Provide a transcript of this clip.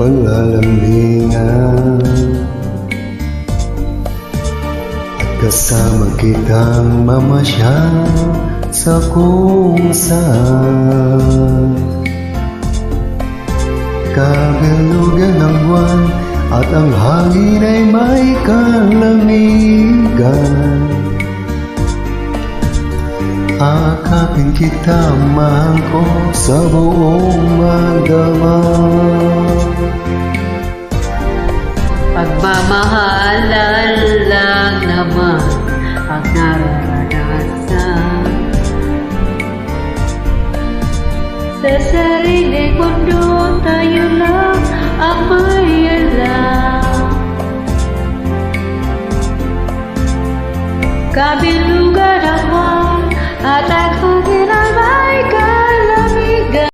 paglalambingan at kasama kitang mamasyal sa kung saan. Kabilugan ng buwan at ang hangin ay may kalamigan. Akapin kita, mahal ko sa buong magdama. Pagmamahalan lang naman ang nararanasan. Sa sariling mundo tayo lang ang may alam. Kabilugan